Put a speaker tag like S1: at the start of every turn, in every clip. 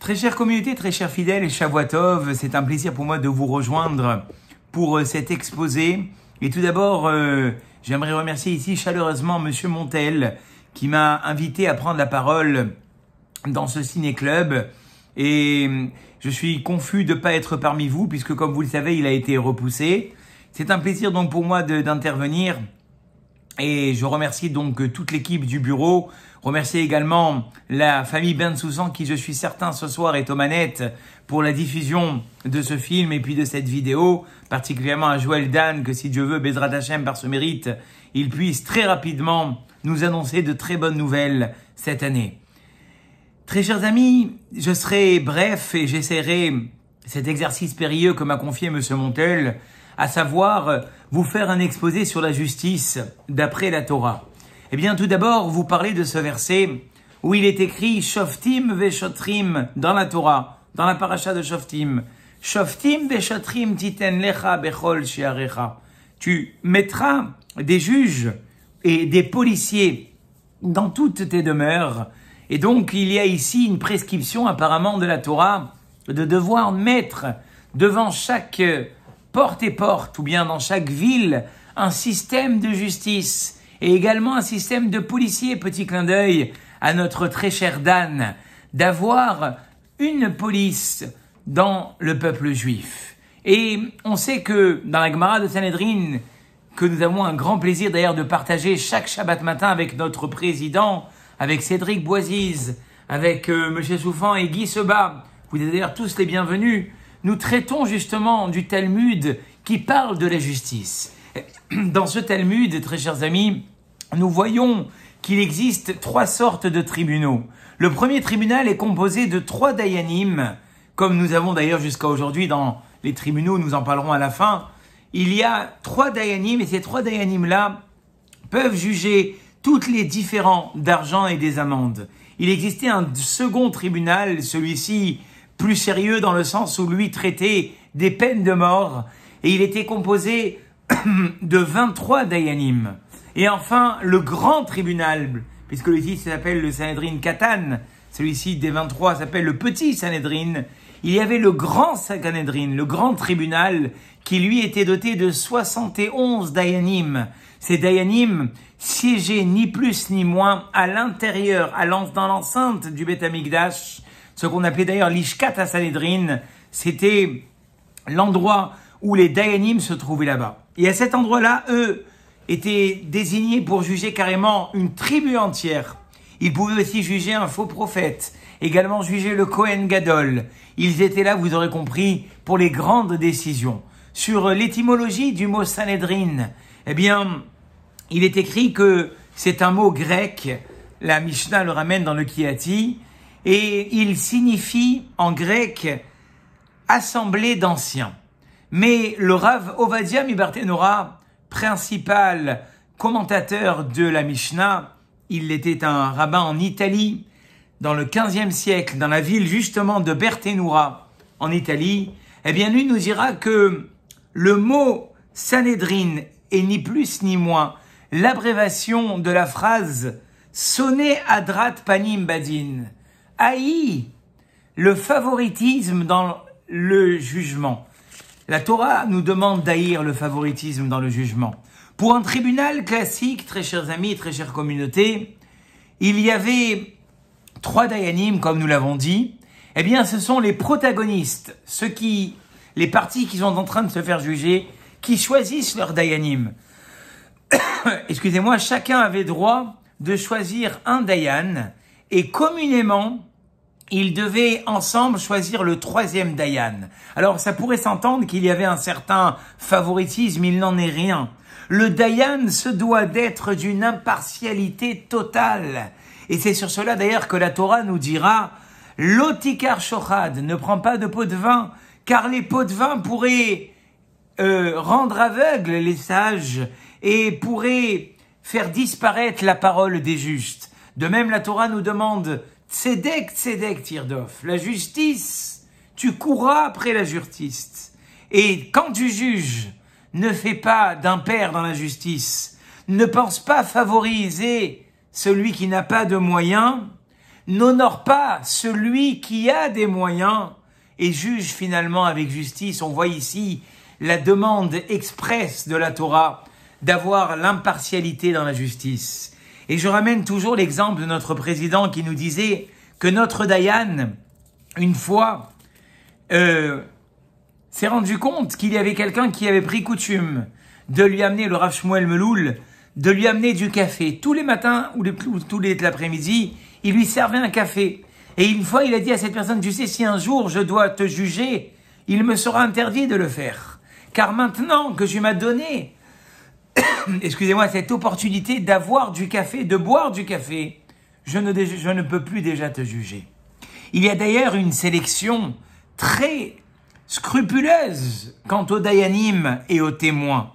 S1: Très chère communauté, très chers fidèles et Shavuot, c'est un plaisir pour moi de vous rejoindre pour cet exposé. Et tout d'abord, j'aimerais remercier ici chaleureusement Monsieur Montel qui m'a invité à prendre la parole dans ce ciné-club. Et je suis confus de ne pas être parmi vous puisque comme vous le savez, il a été repoussé. C'est un plaisir donc pour moi d'intervenir. Et je remercie donc toute l'équipe du bureau, remercie également la famille Bensoussan qui je suis certain ce soir est aux manettes pour la diffusion de ce film et puis de cette vidéo, particulièrement à Joël Dan que si Dieu veut, Bezrat Hashem par ce mérite, il puisse très rapidement nous annoncer de très bonnes nouvelles cette année. Très chers amis, je serai bref et j'essaierai cet exercice périlleux que m'a confié Monsieur Montel, à savoir vous faire un exposé sur la justice d'après la Torah. Eh bien, tout d'abord, vous parlez de ce verset où il est écrit « Shoftim veshotrim » dans la Torah, dans la paracha de Shoftim. « Shoftim veshotrim titen lecha bechol shearecha » Tu mettras des juges et des policiers dans toutes tes demeures. Et donc, il y a ici une prescription apparemment de la Torah de devoir mettre devant chaque porte et porte, ou bien dans chaque ville, un système de justice et également un système de policiers, petit clin d'œil à notre très cher Dan, d'avoir une police dans le peuple juif. Et on sait que dans la Gemara de Sanhedrin, que nous avons un grand plaisir d'ailleurs de partager chaque Shabbat matin avec notre président, avec Cédric Boisiz, avec Monsieur Soufan et Guy Seba, vous êtes d'ailleurs tous les bienvenus. Nous traitons justement du Talmud qui parle de la justice. Dans ce Talmud, très chers amis, nous voyons qu'il existe 3 sortes de tribunaux. Le premier tribunal est composé de 3 dayanim, comme nous avons d'ailleurs jusqu'à aujourd'hui dans les tribunaux, nous en parlerons à la fin. Il y a 3 dayanim et ces 3 dayanim-là peuvent juger toutes les différends d'argent et des amendes. Il existait un second tribunal, celui-ci plus sérieux dans le sens où lui traitait des peines de mort et il était composé de 23 dayanim. Et enfin, le grand tribunal, puisque celui-ci s'appelle le Sanhedrin Katan, celui-ci des 23 s'appelle le petit Sanhedrin, il y avait le grand Sanhedrin, le grand tribunal, qui lui était doté de 71 dayanim. Ces dayanim siégeaient ni plus ni moins à l'intérieur, dans l'enceinte du Beth Amikdash, ce qu'on appelait d'ailleurs l'Ishkat Sanhedrin, c'était l'endroit où les dayanim se trouvaient là-bas. Et à cet endroit-là, eux étaient désignés pour juger carrément une tribu entière. Ils pouvaient aussi juger un faux prophète, également juger le Kohen Gadol. Ils étaient là, vous aurez compris, pour les grandes décisions. Sur l'étymologie du mot Sanhedrin, eh bien, il est écrit que c'est un mot grec, la Mishnah le ramène dans le Kiati, et il signifie en grec assemblée d'anciens. Mais le Rav Ovadia Mibartenora, principal commentateur de la Mishnah, il était un rabbin en Italie, dans le 15e siècle, dans la ville justement de Bertenura, en Italie, eh bien lui nous dira que le mot Sanhedrin est ni plus ni moins l'abréviation de la phrase « Sonné adrat panim badin » haï le favoritisme dans le jugement. La Torah nous demande d'haïr le favoritisme dans le jugement. Pour un tribunal classique, très chers amis, très chère communauté, il y avait 3 dayanim, comme nous l'avons dit. Eh bien, ce sont les protagonistes, les parties qui sont en train de se faire juger, qui choisissent leur dayanim. Excusez-moi, chacun avait droit de choisir un dayan et communément, ils devaient ensemble choisir le 3e dayan. Alors, ça pourrait s'entendre qu'il y avait un certain favoritisme, il n'en est rien. Le dayan se doit d'être d'une impartialité totale. Et c'est sur cela d'ailleurs que la Torah nous dira « L'otikar shochad » ne prend pas de pot de vin, car les pots de vin pourraient rendre aveugles les sages et pourraient faire disparaître la parole des justes. De même, la Torah nous demande Tzedek, tzedek, tirdof. La justice, tu courras après la justice. Et quand tu juges, ne fais pas d'impair dans la justice. Ne pense pas favoriser celui qui n'a pas de moyens. n'honore pas celui qui a des moyens et juge finalement avec justice. On voit ici la demande expresse de la Torah d'avoir l'impartialité dans la justice. Et je ramène toujours l'exemple de notre président qui nous disait que notre Dayan, une fois, s'est rendu compte qu'il y avait quelqu'un qui avait pris coutume de lui amener, le Rav Shmuel Meloul, de lui amener du café. Tous les matins ou tous les l'après-midi, il lui servait un café. Et une fois, il a dit à cette personne, tu sais, si un jour je dois te juger, il me sera interdit de le faire. Car maintenant que tu m'as donné, excusez-moi, cette opportunité d'avoir du café, de boire du café, je ne peux plus déjà te juger. Il y a d'ailleurs une sélection très scrupuleuse quant aux dayanim et aux témoins.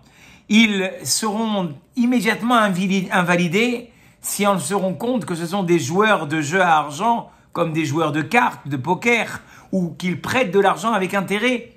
S1: Ils seront immédiatement invalidés si on se rend compte que ce sont des joueurs de jeux à argent, comme des joueurs de cartes, de poker, ou qu'ils prêtent de l'argent avec intérêt.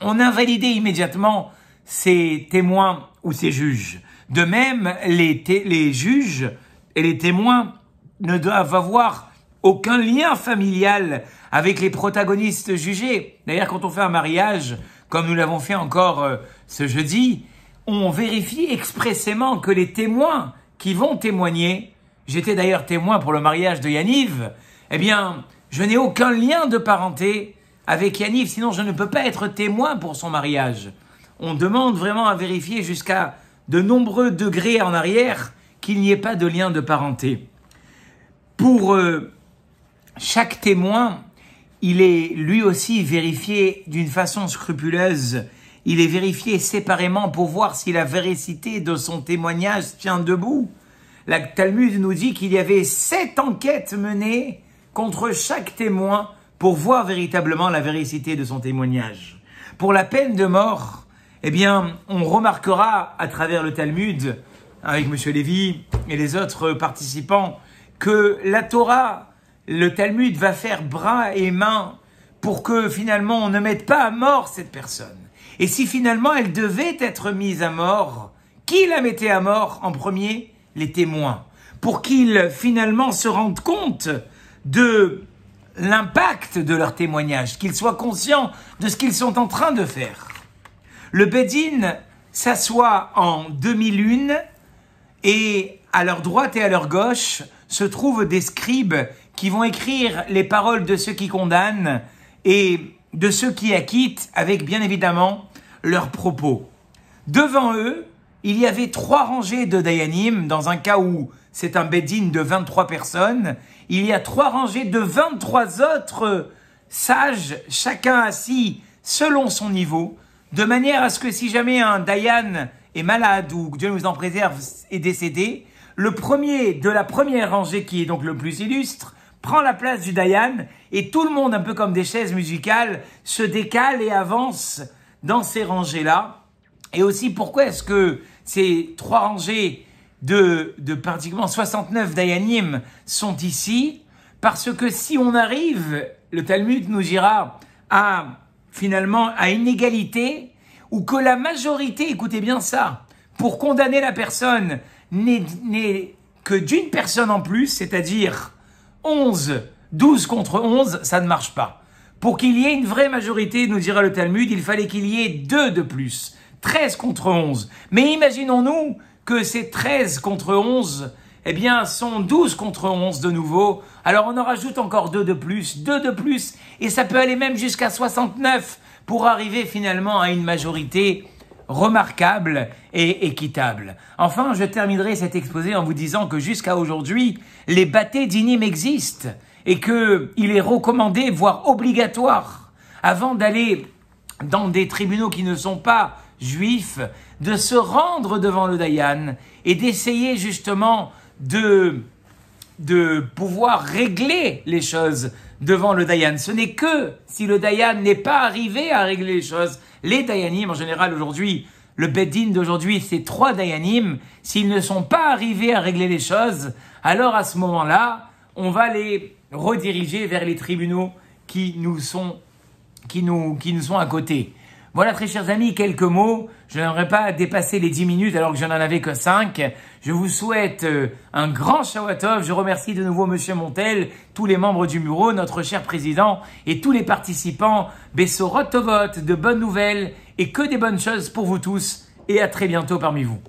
S1: On invalidait immédiatement ces témoins ou ces juges. De même, les juges et les témoins ne doivent avoir aucun lien familial avec les protagonistes jugés. D'ailleurs, quand on fait un mariage, comme nous l'avons fait encore ce jeudi, on vérifie expressément que les témoins qui vont témoigner, j'étais d'ailleurs témoin pour le mariage de Yaniv, eh bien, je n'ai aucun lien de parenté avec Yaniv, sinon je ne peux pas être témoin pour son mariage. On demande vraiment à vérifier jusqu'à de nombreux degrés en arrière qu'il n'y ait pas de lien de parenté. Pour chaque témoin, il est lui aussi vérifié d'une façon scrupuleuse. Il est vérifié séparément pour voir si la véracité de son témoignage tient debout. La Talmud nous dit qu'il y avait 7 enquêtes menées contre chaque témoin pour voir véritablement la véracité de son témoignage. Pour la peine de mort, eh bien, on remarquera à travers le Talmud, avec M. Lévy et les autres participants, que la Torah, le Talmud va faire bras et mains pour que finalement on ne mette pas à mort cette personne. Et si finalement elle devait être mise à mort, qui la mettait à mort en premier? Les témoins. Pour qu'ils finalement se rendent compte de l'impact de leur témoignage, qu'ils soient conscients de ce qu'ils sont en train de faire. Le Bedin s'assoit en demi-lune et à leur droite et à leur gauche se trouvent des scribes qui vont écrire les paroles de ceux qui condamnent et de ceux qui acquittent avec bien évidemment leurs propos. Devant eux, il y avait 3 rangées de dayanim, dans un cas où c'est un bedin de 23 personnes, il y a 3 rangées de 23 autres sages, chacun assis selon son niveau, de manière à ce que si jamais un dayan est malade ou Dieu nous en préserve est décédé, le premier de la première rangée, qui est donc le plus illustre, prend la place du dayan et tout le monde, un peu comme des chaises musicales, se décale et avance dans ces rangées-là. Et aussi, pourquoi est-ce que ces 3 rangées de pratiquement 69 dayanim sont ici? Parce que si on arrive, le Talmud nous dira, finalement à une égalité, ou que la majorité, écoutez bien ça, pour condamner la personne n'est que d'une personne en plus, c'est-à-dire 12 contre 11, ça ne marche pas. Pour qu'il y ait une vraie majorité, nous dira le Talmud, il fallait qu'il y ait 2 de plus. 13 contre 11. Mais imaginons-nous que ces 13 contre 11, eh bien, sont 12 contre 11 de nouveau. Alors on en rajoute encore 2 de plus, et ça peut aller même jusqu'à 69 pour arriver finalement à une majorité remarquable et équitable. Enfin, je terminerai cet exposé en vous disant que jusqu'à aujourd'hui, les bâtés d'inim existent et qu'il est recommandé, voire obligatoire, avant d'aller dans des tribunaux qui ne sont pas juifs, de se rendre devant le dayan et d'essayer justement de pouvoir régler les choses devant le dayan. Ce n'est que si le dayan n'est pas arrivé à régler les choses. Les dayanim, en général aujourd'hui, le beddin d'aujourd'hui, c'est 3 dayanim. S'ils ne sont pas arrivés à régler les choses, alors à ce moment-là, on va les rediriger vers les tribunaux qui nous sont à côté. Voilà, très chers amis, quelques mots. Je n'aimerais pas dépasser les 10 minutes alors que je n'en avais que 5. Je vous souhaite un grand Shavua Tov. Je remercie de nouveau Monsieur Montel, tous les membres du Bureau, notre cher président et tous les participants. Bessorot Tovot, de bonnes nouvelles et que des bonnes choses pour vous tous. Et à très bientôt parmi vous.